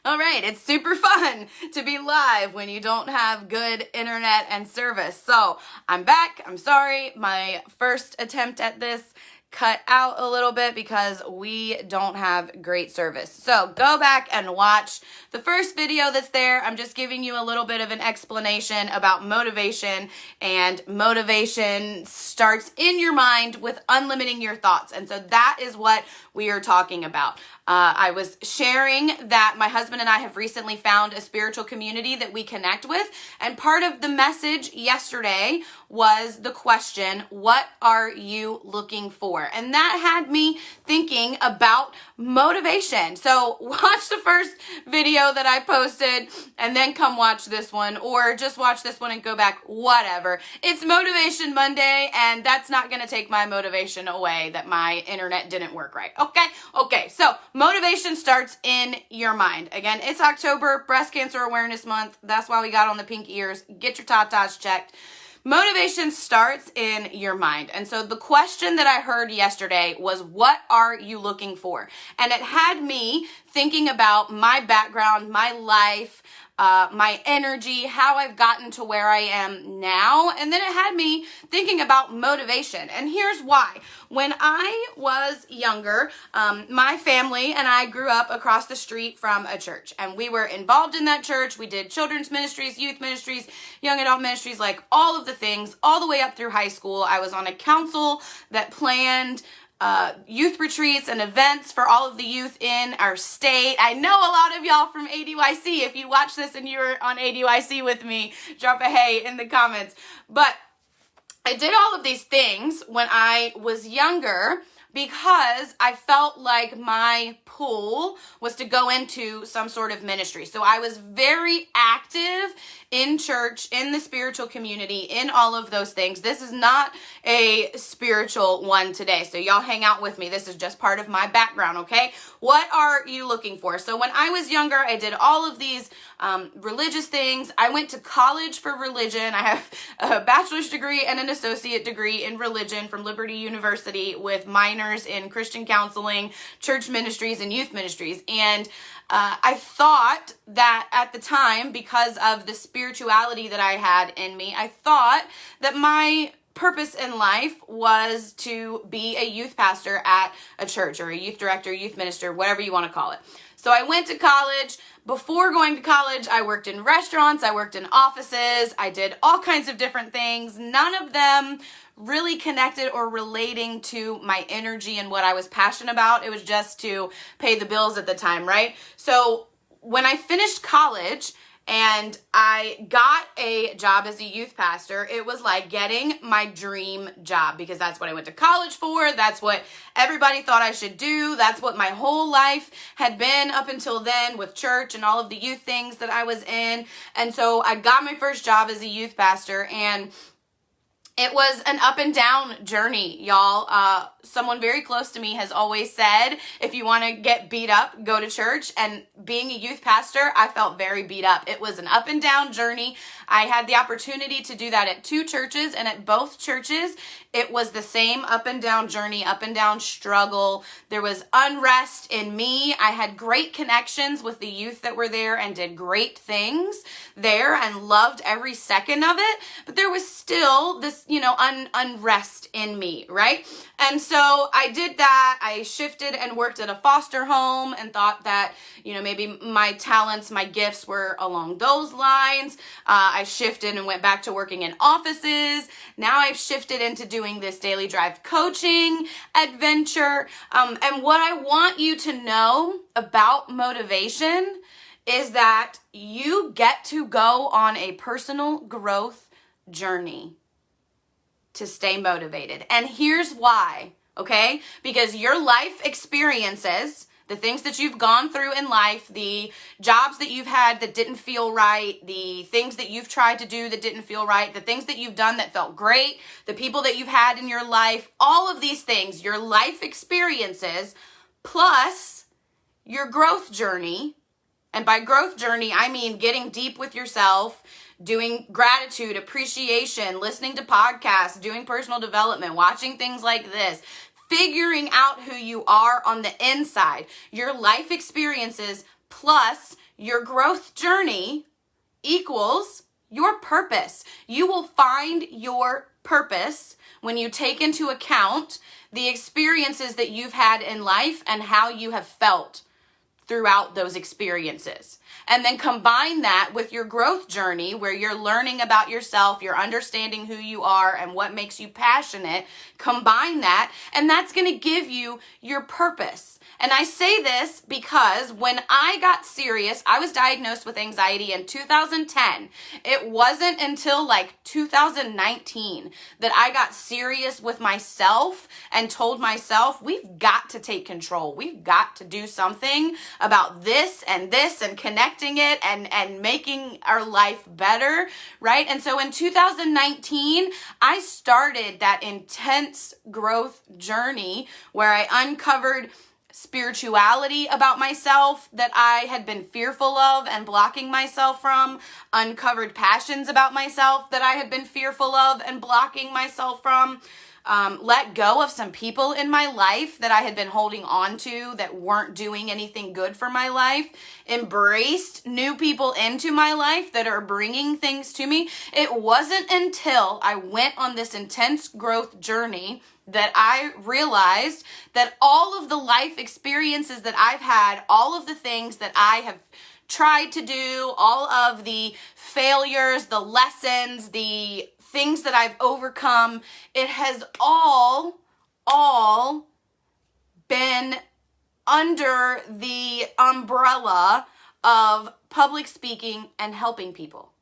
All right, it's super fun to be live when you don't have good internet and service. So I'm back. I'm sorry. My first attempt at this cut out a little bit because we don't have great service. So go back and watch the first video that's there. I'm just giving you a little bit of an explanation about motivation, and motivation starts in your mind with unlimiting your thoughts. And so that is what we are talking about. I was sharing that my husband and I have recently found a spiritual community that we connect with. And part of the message yesterday was the question, what are you looking for? And that had me thinking about motivation. So watch the first video that I posted and then come watch this one, or just watch this one and go back, whatever. It's Motivation Monday, and that's not going to take my motivation away that my internet didn't work right. Okay. So motivation starts in your mind. Again, it's October, Breast Cancer Awareness Month. That's why we got on the pink ears. Get your tatas checked. Motivation starts in your mind. And so the question that I heard yesterday was, what are you looking for? And it had me thinking about my background, my life, my energy, how I've gotten to where I am now. And then it had me thinking about motivation. And here's why. When I was younger, my family and I grew up across the street from a church, and we were involved in that church. We did children's ministries, youth ministries, young adult ministries, like all of the things, all the way up through high school. I was on a council that planned youth retreats and events for all of the youth in our state. I know a lot of y'all from ADYC. If you watch this and you're on ADYC with me, drop a hey in the comments. But I did all of these things when I was younger because I felt like my pull was to go into some sort of ministry. So I was very active in church, in the spiritual community, in all of those things. This is not a spiritual one today, so y'all hang out with me. This is just part of my background, okay? What are you looking for? So when I was younger, I did all of these religious things. I went to college for religion. I have a bachelor's degree and an associate degree in religion from Liberty University with minors in Christian counseling, church ministries, and youth ministries. And I thought that at the time, because of the spirituality that I had in me, I thought that my purpose in life was to be a youth pastor at a church, or a youth director, youth minister, whatever you want to call it. So I went to college. Before going to college, I worked in restaurants, I worked in offices, I did all kinds of different things. None of them really connected or relating to my energy and what I was passionate about. It was just to pay the bills at the time, right? So when I finished college and I got a job as a youth pastor, it was like getting my dream job, because that's what I went to college for. That's what everybody thought I should do. That's what my whole life had been up until then, with church and all of the youth things that I was in. And so I got my first job as a youth pastor, and it was an up and down journey, y'all. Someone very close to me has always said, if you want to get beat up, go to church. And being a youth pastor, I felt very beat up. It was an up and down journey. I had the opportunity to do that at 2 churches, and at both churches, it was the same up and down journey, up and down struggle. There was unrest in me. I had great connections with the youth that were there and did great things there and loved every second of it. But there was still this, unrest in me, right? And so I did that. I shifted and worked at a foster home and thought that, maybe my talents, my gifts were along those lines. I shifted and went back to working in offices. Now I've shifted into doing this daily drive coaching adventure. And what I want you to know about motivation is that you get to go on a personal growth journey to stay motivated. And here's why, okay? Because your life experiences, the things that you've gone through in life, the jobs that you've had that didn't feel right, the things that you've tried to do that didn't feel right, the things that you've done that felt great, the people that you've had in your life, all of these things, your life experiences, plus your growth journey. And by growth journey, I mean getting deep with yourself, doing gratitude, appreciation, listening to podcasts, doing personal development, watching things like this, figuring out who you are on the inside, your life experiences plus your growth journey equals your purpose. You will find your purpose when you take into account the experiences that you've had in life and how you have felt throughout those experiences. And then combine that with your growth journey where you're learning about yourself, you're understanding who you are and what makes you passionate. Combine that, and that's going to give you your purpose. And I say this because when I got serious, I was diagnosed with anxiety in 2010. It wasn't until like 2019 that I got serious with myself and told myself, we've got to take control. We've got to do something about this and connecting it and making our life better, right? And so in 2019, I started that intense growth journey where I uncovered spirituality about myself that I had been fearful of and blocking myself from, uncovered passions about myself that I had been fearful of and blocking myself from, let go of some people in my life that I had been holding on to that weren't doing anything good for my life, embraced new people into my life that are bringing things to me. It wasn't until I went on this intense growth journey that I realized that all of the life experiences that I've had, all of the things that I have tried to do, all of the failures, the lessons, the things that I've overcome, it has all been under the umbrella of public speaking and helping people.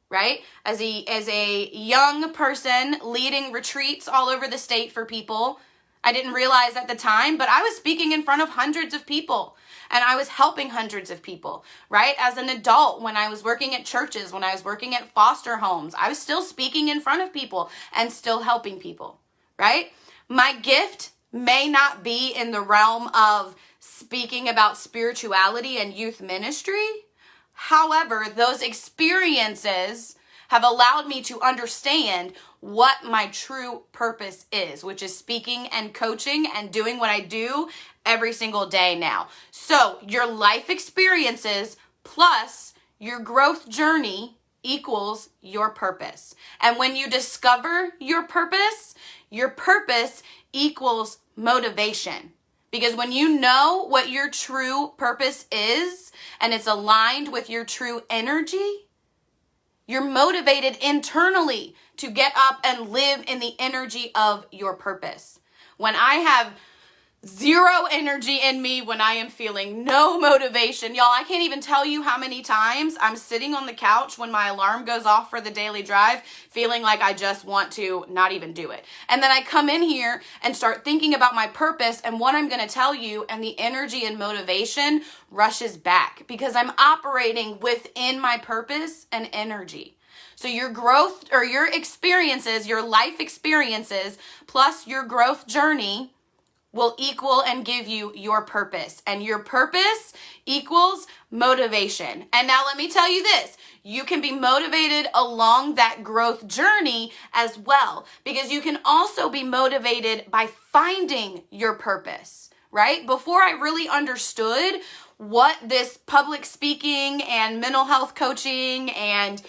Right? As a young person leading retreats all over the state for people, I didn't realize at the time, but I was speaking in front of hundreds of people and I was helping hundreds of people, right? As an adult, when I was working at churches, when I was working at foster homes, I was still speaking in front of people and still helping people, right? My gift may not be in the realm of speaking about spirituality and youth ministry. However, those experiences have allowed me to understand what my true purpose is, which is speaking and coaching and doing what I do every single day now. So your life experiences plus your growth journey equals your purpose. And when you discover your purpose equals motivation. Because when you know what your true purpose is and it's aligned with your true energy, you're motivated internally to get up and live in the energy of your purpose. When I have zero energy in me, when I am feeling no motivation, y'all, I can't even tell you how many times I'm sitting on the couch when my alarm goes off for the daily drive, feeling like I just want to not even do it. And then I come in here and start thinking about my purpose and what I'm going to tell you, and the energy and motivation rushes back because I'm operating within my purpose and energy. So your growth or your experiences, your life experiences, plus your growth journey will equal and give you your purpose. And your purpose equals motivation. And now let me tell you this. You can be motivated along that growth journey as well, because you can also be motivated by finding your purpose, right? Before I really understood what this public speaking and mental health coaching and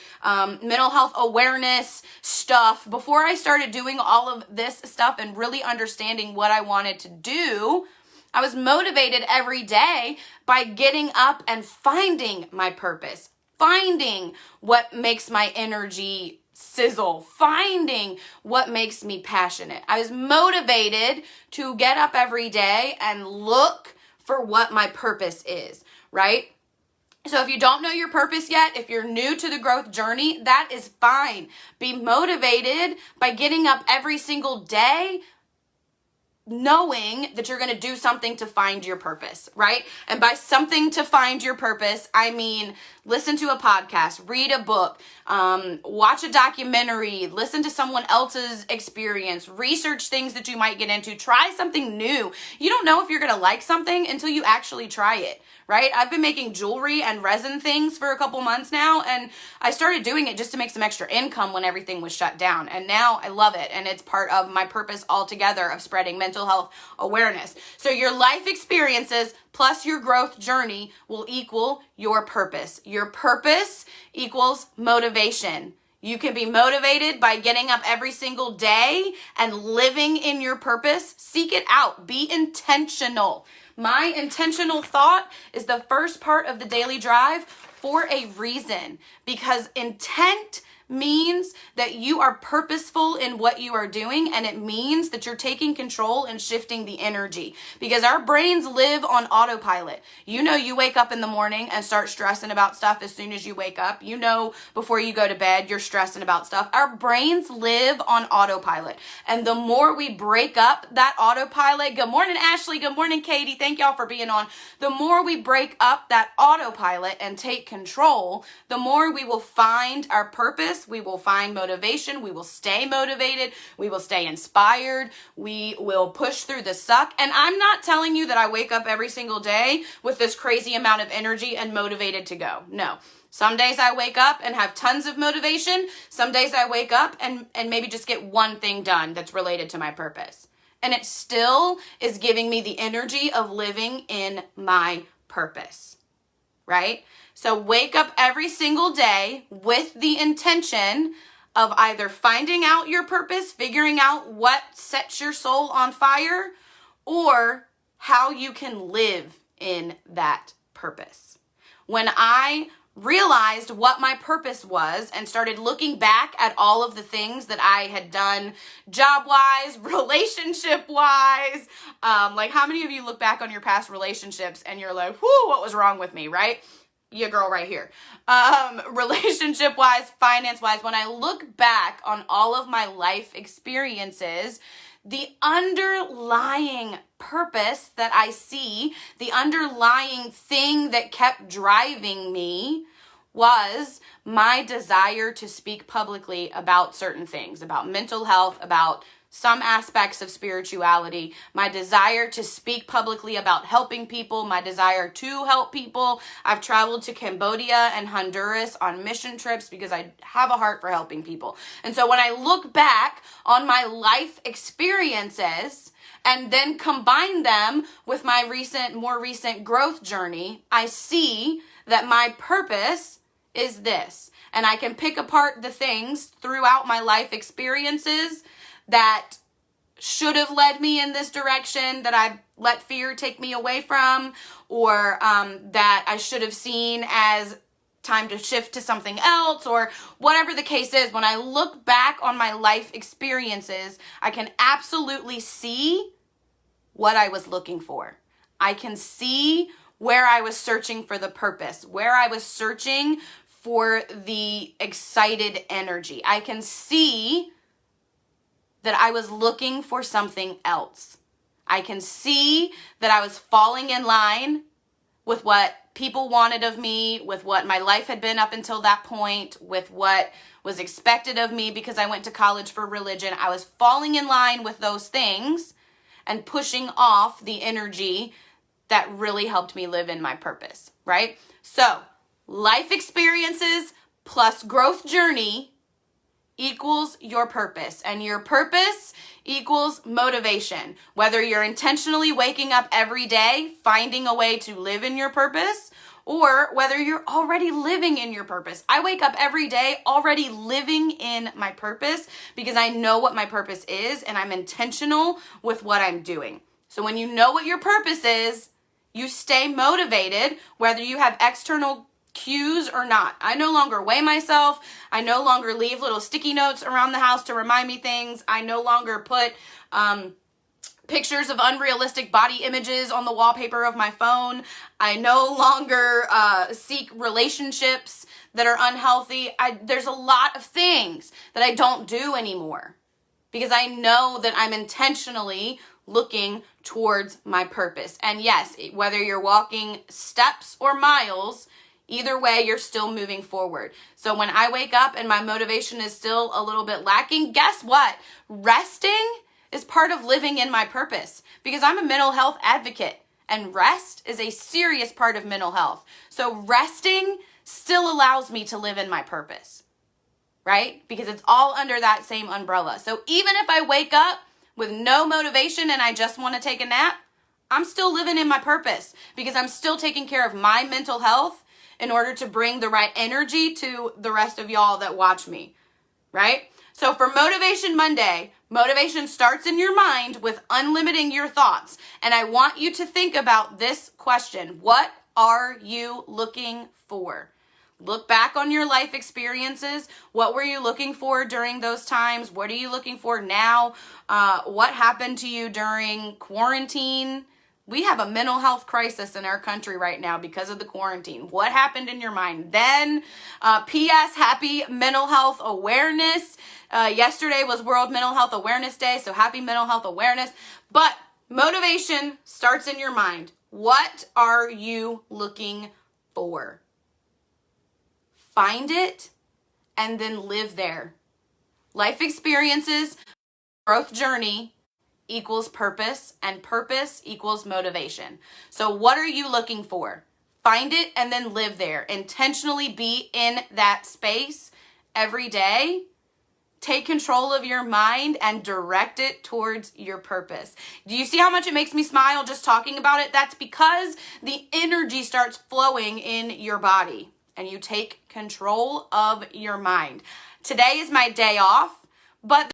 mental health awareness stuff, before I started doing all of this stuff and really understanding what I wanted to do, I was motivated every day by getting up and finding my purpose, finding what makes my energy sizzle, finding what makes me passionate. I was motivated to get up every day and look for what my purpose is, right? So if you don't know your purpose yet, if you're new to the growth journey, that is fine. Be motivated by getting up every single day knowing that you're going to do something to find your purpose, right? And by something to find your purpose, I mean listen to a podcast, read a book, watch a documentary, listen to someone else's experience, research things that you might get into, try something new. You don't know if you're going to like something until you actually try it, right? I've been making jewelry and resin things for a couple months now, and I started doing it just to make some extra income when everything was shut down. And now I love it, and it's part of my purpose altogether of spreading mental health awareness. So your life experiences plus your growth journey will equal your purpose. Your purpose equals motivation. You can be motivated by getting up every single day and living in your purpose. Seek it out. Be intentional. My intentional thought is the first part of the daily drive for a reason, because intent means that you are purposeful in what you are doing, and it means that you're taking control and shifting the energy, because our brains live on autopilot. You know, you wake up in the morning and start stressing about stuff as soon as you wake up. You know, before you go to bed, you're stressing about stuff. Our brains live on autopilot, and the more we break up that autopilot, good morning, Ashley, good morning, Katie, thank y'all for being on. The more we break up that autopilot and take control, the more we will find our purpose. We will find motivation. We will stay motivated. We will stay inspired. We will push through the suck. And I'm not telling you that I wake up every single day with this crazy amount of energy and motivated to go. No. Some days I wake up and have tons of motivation. Some days I wake up and maybe just get one thing done that's related to my purpose. And it still is giving me the energy of living in my purpose, right? So wake up every single day with the intention of either finding out your purpose, figuring out what sets your soul on fire, or how you can live in that purpose. When I realized what my purpose was and started looking back at all of the things that I had done job-wise, relationship-wise, like how many of you look back on your past relationships and you're like, whoo, what was wrong with me, right? Your girl right here. Relationship-wise, finance-wise, when I look back on all of my life experiences, the underlying purpose that I see, the underlying thing that kept driving me was my desire to speak publicly about certain things, about mental health, about some aspects of spirituality, my desire to speak publicly about helping people, my desire to help people. I've traveled to Cambodia and Honduras on mission trips because I have a heart for helping people. And so when I look back on my life experiences and then combine them with my more recent growth journey, I see that my purpose is this. And I can pick apart the things throughout my life experiences that should have led me in this direction, that I let fear take me away from, or that I should have seen as time to shift to something else, or whatever the case is. When I look back on my life experiences, I can absolutely see what I was looking for. I can see where I was searching for the purpose, where I was searching for the excited energy. I can see that I was looking for something else. I can see that I was falling in line with what people wanted of me, with what my life had been up until that point, with what was expected of me because I went to college for religion. I was falling in line with those things and pushing off the energy that really helped me live in my purpose, right? So, life experiences plus growth journey equals your purpose, and your purpose equals motivation. Whether you're intentionally waking up every day, finding a way to live in your purpose, or whether you're already living in your purpose. I wake up every day already living in my purpose because I know what my purpose is and I'm intentional with what I'm doing. So when you know what your purpose is, you stay motivated whether you have external cues or not. I no longer weigh myself. I no longer leave little sticky notes around the house to remind me things. I no longer put pictures of unrealistic body images on the wallpaper of my phone. I no longer seek relationships that are unhealthy. There's a lot of things that I don't do anymore because I know that I'm intentionally looking towards my purpose. And yes, whether you're walking steps or miles, either way, you're still moving forward. So when I wake up and my motivation is still a little bit lacking, guess what? Resting is part of living in my purpose because I'm a mental health advocate and rest is a serious part of mental health. So resting still allows me to live in my purpose, right? Because it's all under that same umbrella. So even if I wake up with no motivation and I just want to take a nap, I'm still living in my purpose because I'm still taking care of my mental health in order to bring the right energy to the rest of y'all that watch me, right? So for Motivation Monday, motivation starts in your mind with unlimiting your thoughts. And I want you to think about this question. What are you looking for? Look back on your life experiences. What were you looking for during those times? What are you looking for now? What happened to you during quarantine? We have a mental health crisis in our country right now because of the quarantine. What happened in your mind then? P.S. Happy Mental Health Awareness. Yesterday was World Mental Health Awareness Day, so happy mental health awareness. But motivation starts in your mind. What are you looking for? Find it and then live there. Life experiences, growth journey equals purpose, and purpose equals motivation. So what are you looking for? Find it and then live there. Intentionally be in that space every day. Take control of your mind and direct it towards your purpose. Do you see how much it makes me smile just talking about it? That's because the energy starts flowing in your body and you take control of your mind. Today is my day off, but